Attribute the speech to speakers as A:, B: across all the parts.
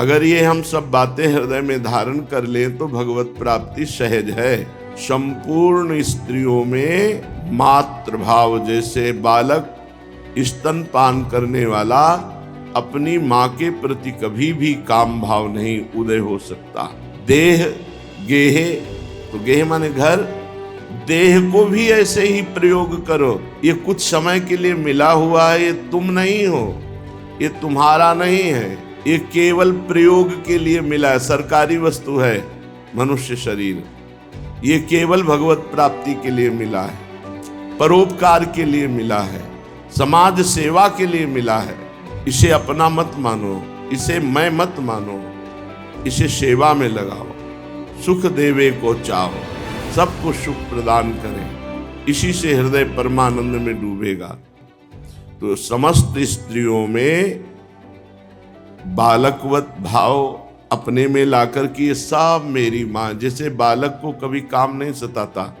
A: अगर ये हम सब बातें हृदय में धारण कर लें तो भगवत प्राप्ति सहज है। संपूर्ण स्त्रियों में मातृभाव, जैसे बालक स्तनपान करने वाला अपनी माँ के प्रति कभी भी काम भाव नहीं उदय हो सकता। देह गेह, तो गेह माने घर, देह को भी ऐसे ही प्रयोग करो। ये कुछ समय के लिए मिला हुआ है, ये तुम नहीं हो, ये तुम्हारा नहीं है, ये केवल प्रयोग के लिए मिला है। सरकारी वस्तु है मनुष्य शरीर, ये केवल भगवत प्राप्ति के लिए मिला है, परोपकार के लिए मिला है, समाज सेवा के लिए मिला है। इसे अपना मत मानो, इसे मैं मत मानो, इसे सेवा में लगाओ। सुख देवे को चाहो, सबको सुख प्रदान करें, इसी से हृदय परमानंद में डूबेगा। तो समस्त स्त्रियों में बालकवत भाव अपने में लाकर कि ये सब मेरी मां, जैसे बालक को कभी काम नहीं सताता,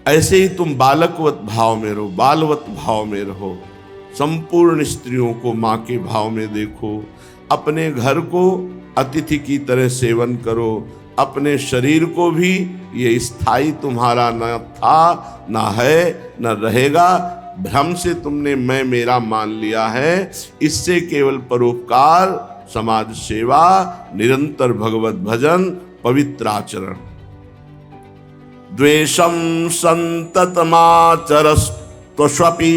A: ऐसे ही तुम बालकवत भाव में रहो, बालवत भाव में रहो। संपूर्ण स्त्रियों को मां के भाव में देखो। अपने घर को अतिथि की तरह सेवन करो। अपने शरीर को भी, ये स्थायी तुम्हारा न था, न है, न रहेगा। भ्रम से तुमने मैं मेरा मान लिया है। इससे केवल परोपकार, समाज सेवा, निरंतर भगवत भजन, पवित्र आचरण। द्वेषम संततमाचरस्त्वष्वपि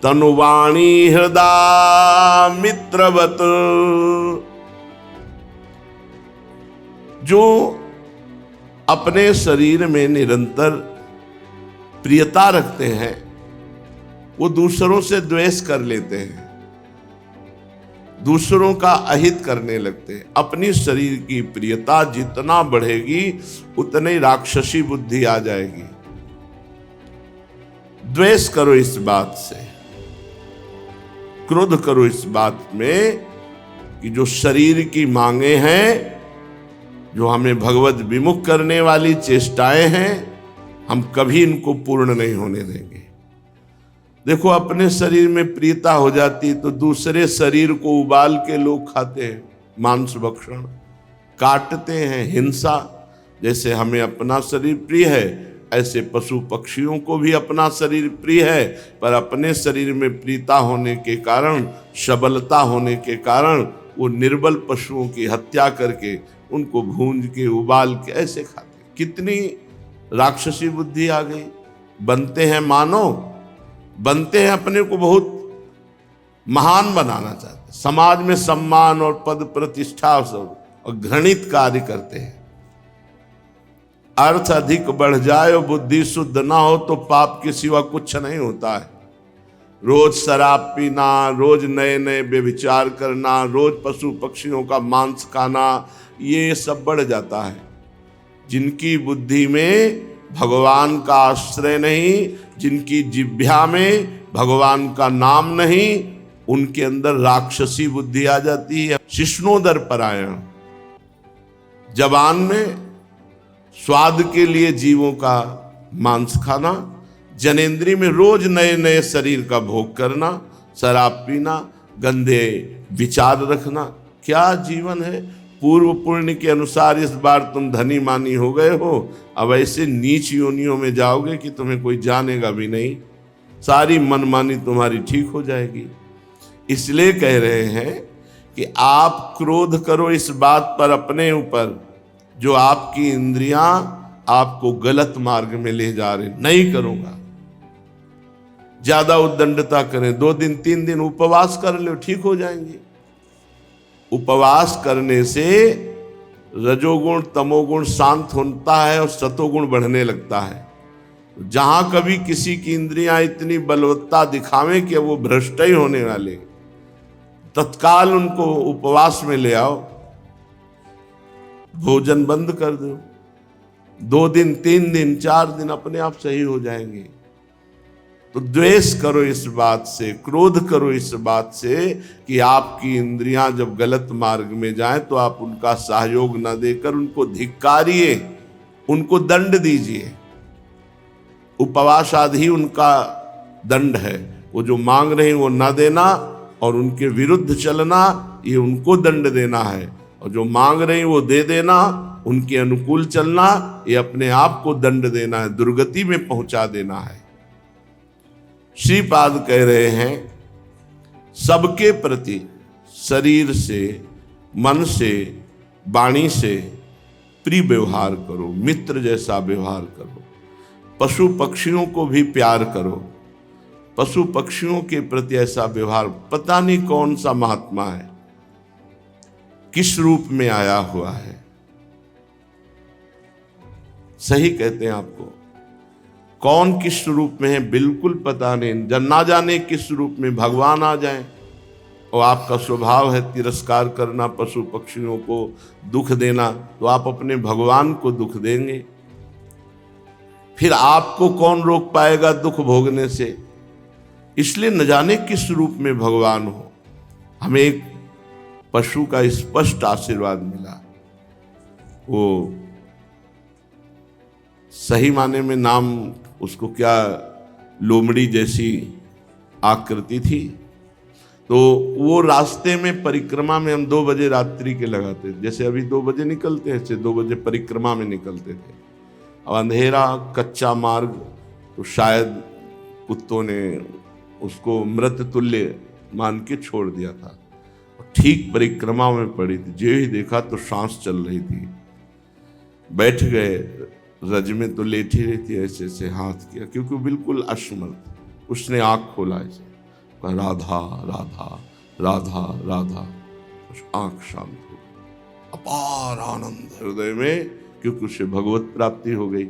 A: तनुवाणी हृदय मित्रवत। जो अपने शरीर में निरंतर प्रियता रखते हैं वो दूसरों से द्वेष कर लेते हैं, दूसरों का अहित करने लगते हैं। अपनी शरीर की प्रियता जितना बढ़ेगी उतनी राक्षसी बुद्धि आ जाएगी। द्वेष करो इस बात से, क्रोध करो इस बात में कि जो शरीर की मांगे हैं, जो हमें भगवत विमुख करने वाली चेष्टाएं हैं, हम कभी इनको पूर्ण नहीं होने देंगे। देखो, अपने शरीर में प्रियता हो जाती तो दूसरे शरीर को उबाल के लोग खाते हैं, मांस भक्षण काटते हैं, हिंसा। जैसे हमें अपना शरीर प्रिय है, ऐसे पशु पक्षियों को भी अपना शरीर प्रिय है, पर अपने शरीर में प्रियता होने के कारण, सबलता होने के कारण वो निर्बल पशुओं की हत्या करके उनको भूंज के उबाल के ऐसे खाते। कितनी राक्षसी बुद्धि आ गई। बनते हैं मानव, बनते हैं अपने को बहुत महान बनाना चाहते, समाज में सम्मान और पद प्रतिष्ठा सब, और घृणित कार्य करते हैं। अर्थ अधिक बढ़ जाए और बुद्धि शुद्ध ना हो तो पाप के सिवा कुछ नहीं होता है। रोज शराब पीना, रोज नए नए व्यभिचार करना, रोज पशु पक्षियों का मांस खाना, ये सब बढ़ जाता है। जिनकी बुद्धि में भगवान का आश्रय नहीं, जिनकी जिह्वा में भगवान का नाम नहीं, उनके अंदर राक्षसी बुद्धि आ जाती है। शिष्णोदर परायण, जबान में स्वाद के लिए जीवों का मांस खाना, जनेंद्री में रोज नए नए शरीर का भोग करना, शराब पीना, गंदे विचार रखना, क्या जीवन है। पूर्व पुण्य के अनुसार इस बार तुम धनी मानी हो गए हो, अब ऐसे नीच योनियों में जाओगे कि तुम्हें कोई जानेगा भी नहीं। सारी मनमानी तुम्हारी ठीक हो जाएगी। इसलिए कह रहे हैं कि आप क्रोध करो इस बात पर अपने ऊपर जो आपकी इंद्रियां आपको गलत मार्ग में ले जा रही। नहीं करूंगा। ज्यादा उद्दंडता करें, 2 दिन 3 दिन उपवास कर लो, ठीक हो जाएंगे। उपवास करने से रजोगुण तमोगुण शांत होता है और सतोगुण बढ़ने लगता है। जहां कभी किसी की इंद्रियां इतनी बलवत्ता दिखावें कि वो भ्रष्ट ही होने वाले, तत्काल उनको उपवास में ले आओ, भोजन बंद कर दो। 2 दिन 3 दिन 4 दिन अपने आप सही हो जाएंगे। तो द्वेष करो इस बात से, क्रोध करो इस बात से कि आपकी इंद्रियां जब गलत मार्ग में जाएं तो आप उनका सहयोग न देकर उनको धिक्कारिए, उनको दंड दीजिए। उपवास आदि उनका दंड है। वो जो मांग रहे हैं वो न देना और उनके विरुद्ध चलना, ये उनको दंड देना है, और जो मांग रहे हैं वो दे देना, उनके अनुकूल चलना, ये अपने आप को दंड देना है, दुर्गति में पहुंचा देना है। श्रीपाद कह रहे हैं सबके प्रति शरीर से, मन से, वाणी से प्रिय व्यवहार करो, मित्र जैसा व्यवहार करो, पशु पक्षियों को भी प्यार करो। पशु पक्षियों के प्रति ऐसा व्यवहार, पता नहीं कौन सा महात्मा है, किस रूप में आया हुआ है, सही कहते हैं आपको, कौन किस रूप में है बिल्कुल पता नहीं, जन ना जाने किस रूप में भगवान आ जाए, और आपका स्वभाव है तिरस्कार करना, पशु पक्षियों को दुख देना, तो आप अपने भगवान को दुख देंगे। फिर आपको कौन रोक पाएगा दुख भोगने से? इसलिए न जाने किस रूप में भगवान हो। हमें एक पशु का स्पष्ट आशीर्वाद मिला, वो सही माने में नाम उसको क्या, लोमड़ी जैसी आकृति थी। तो वो रास्ते में परिक्रमा में हम 2 बजे रात्रि के लगाते, जैसे अभी 2 बजे निकलते हैं, ऐसे 2 बजे परिक्रमा में निकलते थे। अब अंधेरा कच्चा मार्ग, तो शायद कुत्तों ने उसको मृत तुल्य मान के छोड़ दिया था। ठीक परिक्रमा में पड़ी थी, जो ही देखा तो सांस चल रही थी। बैठ गए, रज में तो लेटी रही थी, ऐसे ऐसे हाथ किया, क्योंकि वो बिल्कुल अश्मर्थ। उसने आँख खोला, ऐसे कहा राधा राधा राधा राधा, आँख शांत हो गई। अपार आनंद हृदय में, क्योंकि उसे भगवत प्राप्ति हो गई।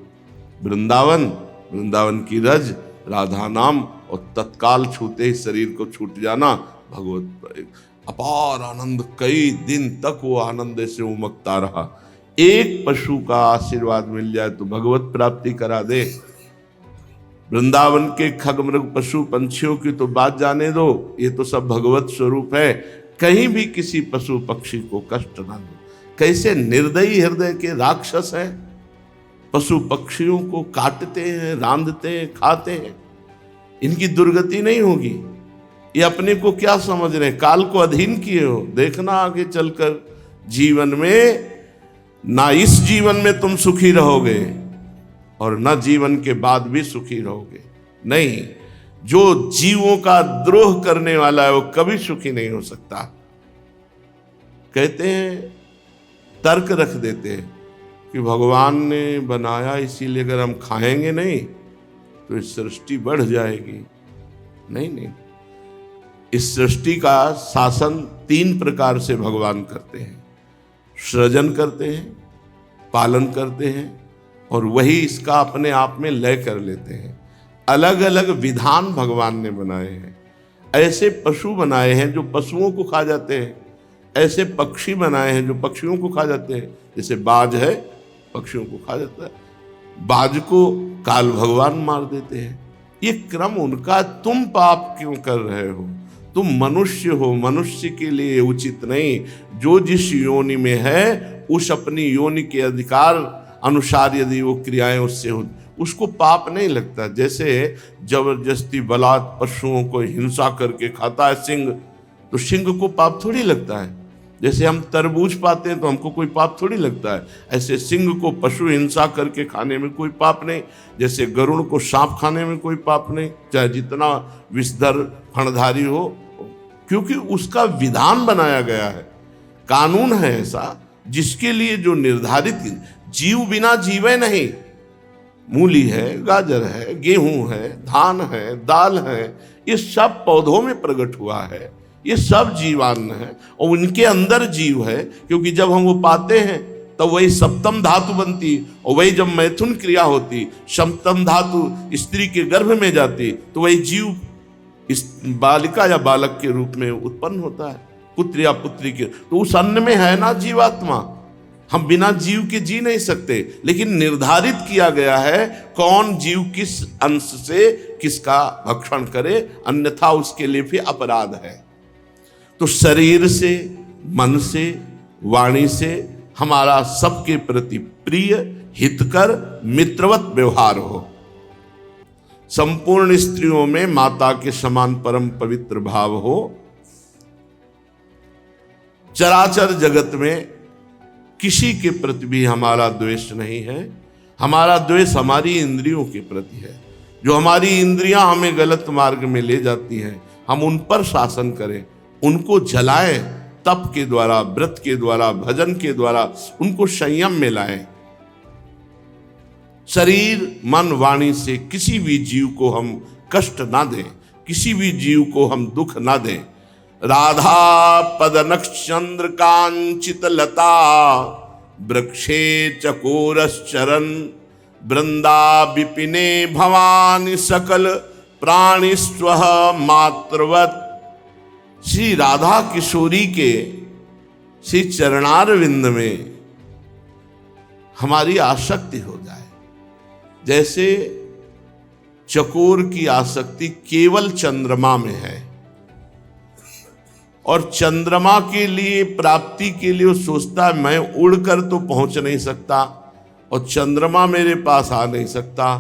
A: वृंदावन की रज, राधा नाम, और तत्काल छूते ही शरीर को छूट जाना, भगवत अपार आनंद। कई दिन तक वो आनंद से उमकता रहा। एक पशु का आशीर्वाद मिल जाए तो भगवत प्राप्ति करा दे। वृंदावन के खगमृग पशु पंछियों की तो बात जाने दो, ये तो सब भगवत स्वरूप है। कहीं भी किसी पशु पक्षी को कष्ट ना दो। कैसे निर्दयी हृदय के राक्षस हैं, पशु पक्षियों को काटते हैं, रांधते हैं, खाते हैं। इनकी दुर्गति नहीं होगी। ये अपने को क्या समझ रहे हैं, काल को अधीन किए हो। देखना आगे चलकर जीवन में, ना इस जीवन में तुम सुखी रहोगे और ना जीवन के बाद भी सुखी रहोगे। नहीं, जो जीवों का द्रोह करने वाला है वो कभी सुखी नहीं हो सकता। कहते हैं, तर्क रख देते हैं कि भगवान ने बनाया इसीलिए अगर हम खाएंगे नहीं तो इस सृष्टि बढ़ जाएगी। नहीं, इस सृष्टि का शासन 3 प्रकार से भगवान करते हैं। सृजन करते हैं, पालन करते हैं, और वही इसका अपने आप में लय कर लेते हैं। अलग अलग विधान भगवान ने बनाए हैं। ऐसे पशु बनाए हैं जो पशुओं को खा जाते हैं, ऐसे पक्षी बनाए हैं जो पक्षियों को खा जाते हैं। जैसे बाज है, पक्षियों को खा जाता है, बाज को काल भगवान मार देते हैं। ये क्रम उनका। तुम पाप क्यों कर रहे हो? तुम मनुष्य हो, मनुष्य के लिए उचित नहीं। जो जिस योनि में है, उस अपनी योनि के अधिकार अनुसार यदि वो क्रियाएं उससे हो, उसको पाप नहीं लगता। जैसे जबरदस्ती बलात् पशुओं को हिंसा करके खाता है सिंह, तो सिंह को पाप थोड़ी लगता है। जैसे हम तरबूज पाते हैं तो हमको कोई पाप थोड़ी लगता है, ऐसे सिंह को पशु हिंसा करके खाने में कोई पाप नहीं। जैसे गरुड़ को सांप खाने में कोई पाप नहीं, चाहे जितना विषधर फणधारी हो, क्योंकि उसका विधान बनाया गया है, कानून है ऐसा, जिसके लिए जो निर्धारित। जीव बिना जीवे नहीं। मूली है, गाजर है, गेहूं है, धान है, दाल है, ये सब पौधों में प्रकट हुआ है। ये सब जीवान्न है और उनके अंदर जीव है, क्योंकि जब हम वो पाते हैं तब तो वही सप्तम धातु बनती, और वही जब मैथुन क्रिया होती, सप्तम धातु स्त्री के गर्भ में जाती, तो वही जीव इस बालिका या बालक के रूप में उत्पन्न होता है, पुत्र या पुत्री के। तो उस अन्न में है ना जीवात्मा। हम बिना जीव के जी नहीं सकते, लेकिन निर्धारित किया गया है कौन जीव किस अंश से किसका भक्षण करे, अन्यथा उसके लिए भी अपराध है। तो शरीर से, मन से, वाणी से हमारा सबके प्रति प्रिय, हितकर, मित्रवत व्यवहार हो। संपूर्ण स्त्रियों में माता के समान परम पवित्र भाव हो। चराचर जगत में किसी के प्रति भी हमारा द्वेष नहीं है। हमारा द्वेष हमारी इंद्रियों के प्रति है। जो हमारी इंद्रियां हमें गलत मार्ग में ले जाती हैं, हम उन पर शासन करें, उनको जलाएं, तप के द्वारा, व्रत के द्वारा, भजन के द्वारा उनको संयम में लाएं। शरीर, मन, वाणी से किसी भी जीव को हम कष्ट ना दें, किसी भी जीव को हम दुख ना दें। राधा पद नक्षचंद्र कांचित लता वृक्षे चकोरश्चरन वृंदा विपिने भवानी सकल प्राणिस्व मातृवत। श्री राधा किशोरी के श्री चरणारविंद में हमारी आसक्ति हो जाए। जैसे चकोर की आसक्ति केवल चंद्रमा में है और चंद्रमा के लिए, प्राप्ति के लिए वो सोचता है मैं उड़कर तो पहुंच नहीं सकता और चंद्रमा मेरे पास आ नहीं सकता,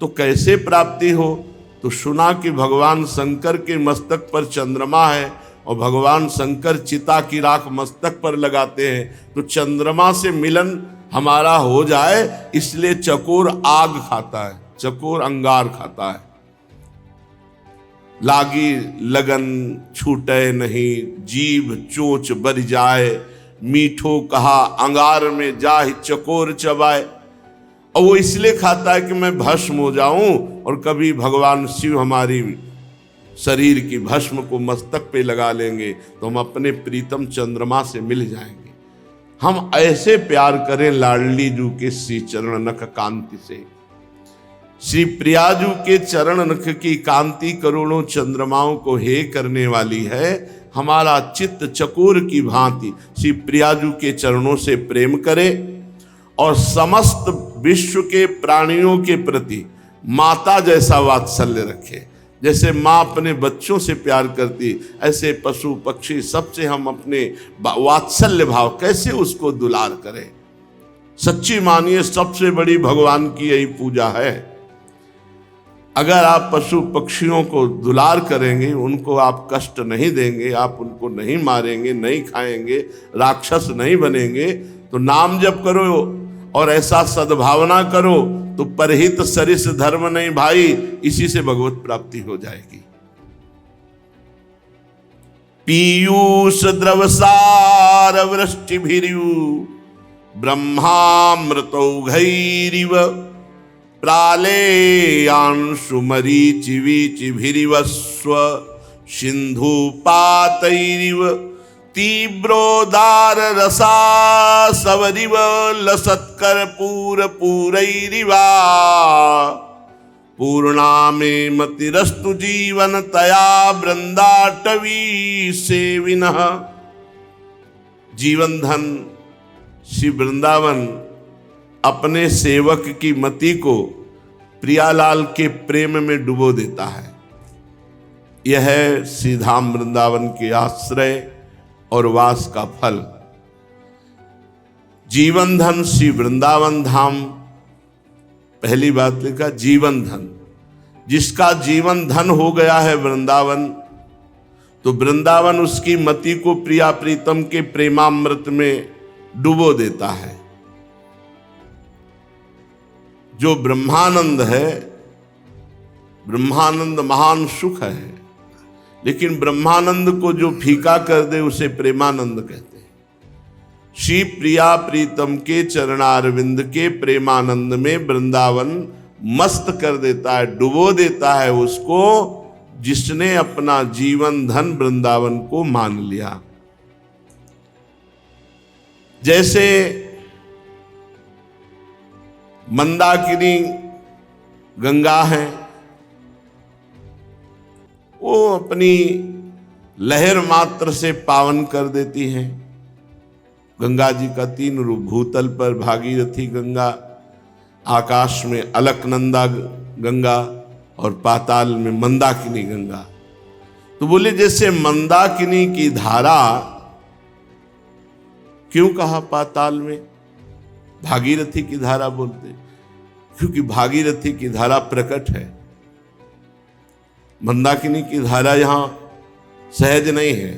A: तो कैसे प्राप्ति हो? तो सुना कि भगवान शंकर के मस्तक पर चंद्रमा है और भगवान शंकर चिता की राख मस्तक पर लगाते हैं, तो चंद्रमा से मिलन हमारा हो जाए, इसलिए चकोर आग खाता है, चकोर अंगार खाता है। लागी लगन छूटे नहीं, जीभ चोंच बर जाए, मीठो कहा अंगार में जाहि चकोर चबाए। और वो इसलिए खाता है कि मैं भस्म हो जाऊं और कभी भगवान शिव हमारी शरीर की भस्म को मस्तक पे लगा लेंगे तो हम अपने प्रीतम चंद्रमा से मिल जाएंगे। हम ऐसे प्यार करें लाडली जू के श्री चरण नख कांति से। श्री प्रियाजू के चरण नख की कांति करोड़ों चंद्रमाओं को हे करने वाली है। हमारा चित्त चकोर की भांति श्री प्रियाजू के चरणों से प्रेम करे और समस्त विश्व के प्राणियों के प्रति माता जैसा वात्सल्य रखे। जैसे माँ अपने बच्चों से प्यार करती, ऐसे पशु पक्षी सबसे हम अपने वात्सल्य भाव कैसे उसको दुलार करें। सच्ची मानिए सबसे बड़ी भगवान की यही पूजा है। अगर आप पशु पक्षियों को दुलार करेंगे, उनको आप कष्ट नहीं देंगे, आप उनको नहीं मारेंगे, नहीं खाएंगे, राक्षस नहीं बनेंगे, तो नाम जप करो और ऐसा सद्भावना करो तो परहित सरिस धर्म नहीं भाई, इसी से भगवत प्राप्ति हो जाएगी। पीयूष द्रवसार वृष्टि भिरियु ब्रह्मामृतौघैरिव प्रालेयांशु मरीचि वीचि भिरिवस्व सिंधुपातैरिव तीव्रोदार रसा सवरिव लसत्कर पूर पूरैरिवा पूर्णामे मतिरस्तु जीवन तया वृंदाटवी सेविनः। जीवन धन श्री वृंदावन अपने सेवक की मति को प्रियालाल के प्रेम में डुबो देता है। यह है श्रीधाम वृंदावन के आश्रय और वास का फल। जीवन धन श्री वृंदावन धाम, पहली बात लिखा जीवन धन। जिसका जीवन धन हो गया है वृंदावन, तो वृंदावन उसकी मति को प्रिया प्रीतम के प्रेमामृत में डुबो देता है। जो ब्रह्मानंद है, ब्रह्मानंद महान सुख है, लेकिन ब्रह्मानंद को जो फीका कर दे उसे प्रेमानंद कहते हैं। श्री प्रिया प्रीतम के चरणारविंद के प्रेमानंद में वृंदावन मस्त कर देता है, डुबो देता है उसको, जिसने अपना जीवन धन वृंदावन को मान लिया। जैसे मंदाकिनी गंगा है, वो अपनी लहर मात्र से पावन कर देती हैं। गंगा जी का 3 रूप, भूतल पर भागीरथी गंगा, आकाश में अलकनंदा गंगा और पाताल में मंदाकिनी गंगा। तो बोले जैसे मंदाकिनी की धारा, क्यों कहा पाताल में भागीरथी की धारा बोलते? क्योंकि भागीरथी की धारा प्रकट है, मंदाकिनी की धारा यहां सहज नहीं है।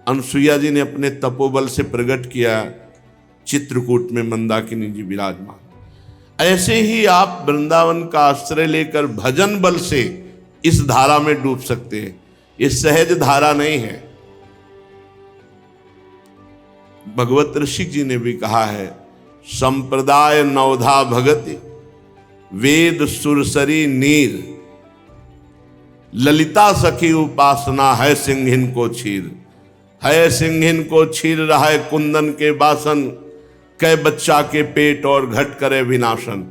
A: अनसुईया जी ने अपने तपोबल से प्रकट किया, चित्रकूट में मंदाकिनी जी विराजमान। ऐसे ही आप वृंदावन का आश्रय लेकर भजन बल से इस धारा में डूब सकते हैं। ये सहज धारा नहीं है। भगवत ऋषि जी ने भी कहा है, संप्रदाय नवधा भगति वेद सुरसरी नीर, ललिता सखी उपासना है सिंहिन को छीर। है सिंहिन को छीर रहा है कुंदन के बासन, कै बच्चा के पेट और घट करे विनाशन।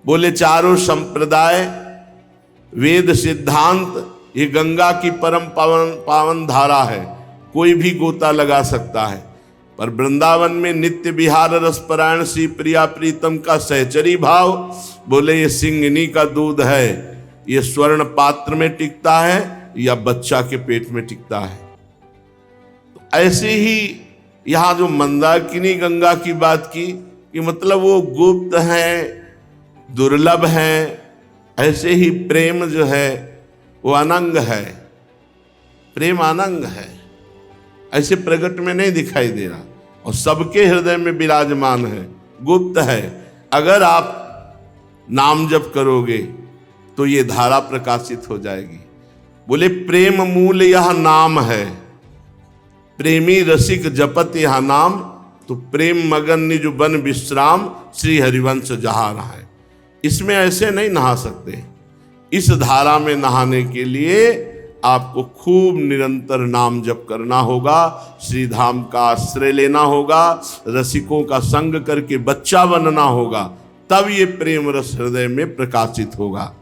A: बोले चारों संप्रदाय वेद सिद्धांत ये गंगा की परम पावन धारा है, कोई भी गोता लगा सकता है। पर वृंदावन में नित्य विहार रसपरायण श्री प्रिया प्रीतम का सहचरी भाव, बोले ये सिंगिनी का दूध है, ये स्वर्ण पात्र में टिकता है या बच्चा के पेट में टिकता है। तो ऐसे ही यहां जो मंदाकिनी गंगा की बात की कि मतलब वो गुप्त है, दुर्लभ है। ऐसे ही प्रेम जो है वो अनंग है, प्रेम अनंग है, ऐसे प्रकट में नहीं दिखाई दे रहा और सबके हृदय में विराजमान है, गुप्त है। अगर आप नाम जप करोगे तो ये धारा प्रकाशित हो जाएगी। बोले प्रेम मूल यह नाम है, प्रेमी रसिक जपत यह नाम, तो प्रेम मगन निज बन विश्राम श्री हरिवंश जहा रहा है। इसमें ऐसे नहीं नहा सकते। इस धारा में नहाने के लिए आपको खूब निरंतर नाम जप करना होगा, श्री धाम का आश्रय लेना होगा, रसिकों का संग करके बच्चा बनना होगा, तब ये प्रेम रस हृदय में प्रकाशित होगा।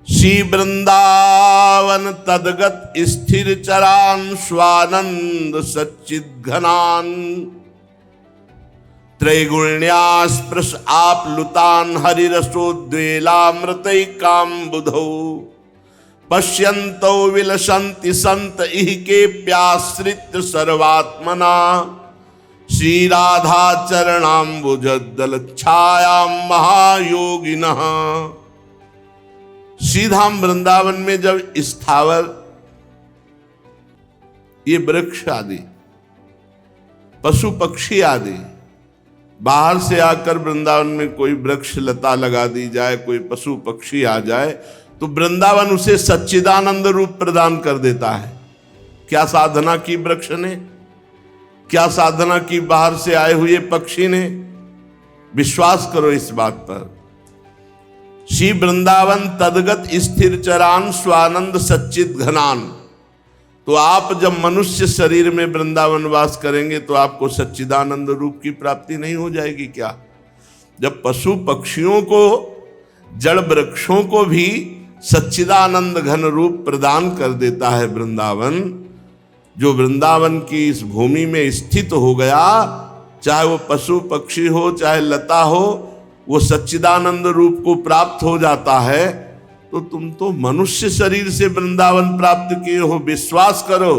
A: श्री वृंदावन तदगत स्थिर चरान स्वानंद सच्चिद घनान, त्रैगुण्यास्पृश आप लुतान हरिरसोद्वेलामृतैकाम्बुधौ, पश्यन्तौ विलसन्ति संत इह के प्याश्रित सर्वात्मना, श्री राधा चरणाम्बुजद्दल छायां महायोगिनः। श्रीधाम वृंदावन में जब स्थावर ये वृक्ष आदि पशु पक्षी आदि बाहर से आकर वृंदावन में कोई वृक्ष लता लगा दी जाए, कोई पशु पक्षी आ जाए, तो वृंदावन उसे सच्चिदानंद रूप प्रदान कर देता है। क्या साधना की वृक्ष ने, क्या साधना की बाहर से आए हुए पक्षी ने? विश्वास करो इस बात पर। श्री वृंदावन तदगत स्थिर चरान स्वानंद सच्चिद घनान। तो आप जब मनुष्य शरीर में वृंदावन वास करेंगे तो आपको सच्चिदानंद रूप की प्राप्ति नहीं हो जाएगी क्या? जब पशु पक्षियों को, जड़ वृक्षों को भी सच्चिदानंद घन रूप प्रदान कर देता है वृंदावन, जो वृंदावन की इस भूमि में स्थित हो गया, चाहे वो पशु पक्षी हो चाहे लता हो, वो सच्चिदानंद रूप को प्राप्त हो जाता है, तो तुम तो मनुष्य शरीर से वृंदावन प्राप्त किए हो। विश्वास करो,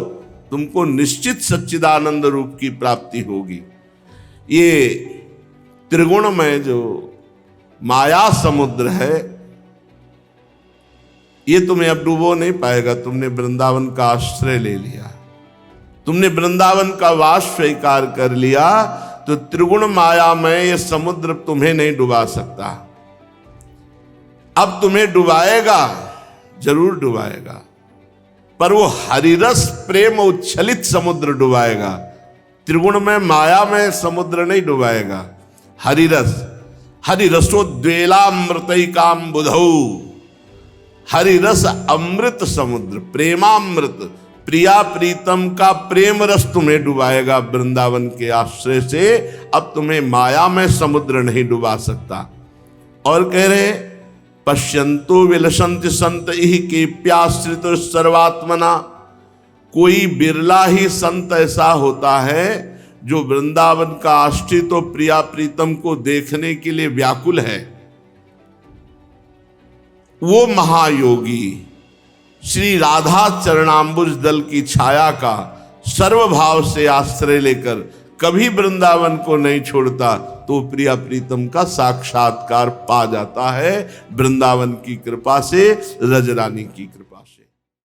A: तुमको निश्चित सच्चिदानंद रूप की प्राप्ति होगी। ये त्रिगुणमय जो माया समुद्र है, ये तुम्हें अब डूबो नहीं पाएगा। तुमने वृंदावन का आश्रय ले लिया, तुमने वृंदावन का वास स्वीकार कर लिया, तो त्रिगुण माया में ये समुद्र तुम्हें नहीं डुबा सकता। अब तुम्हें डुबाएगा, जरूर डुबाएगा, पर वो हरिरस प्रेम उच्छलित समुद्र डुबाएगा। त्रिगुण में माया में समुद्र नहीं डुबाएगा। हरिरस, हरिरसोद्वेलामृतैकाम्बुधौ, हरिरस अमृत समुद्र, प्रेमामृत, प्रिया प्रीतम का प्रेम रस तुम्हें डुबाएगा वृंदावन के आश्रय से। अब तुम्हें माया में समुद्र नहीं डुबा सकता। और कह रहे पश्यंतो विलसंत संत इह के प्याश्रित सर्वात्मना। कोई बिरला ही संत ऐसा होता है जो वृंदावन का आश्रित और प्रिया प्रीतम को देखने के लिए व्याकुल है। वो महायोगी श्री राधा चरणाम्बुज दल की छाया का सर्वभाव से आश्रय लेकर कभी वृंदावन को नहीं छोड़ता, तो प्रिया प्रीतम का साक्षात्कार पा जाता है वृंदावन की कृपा से, रजरानी की कृपा।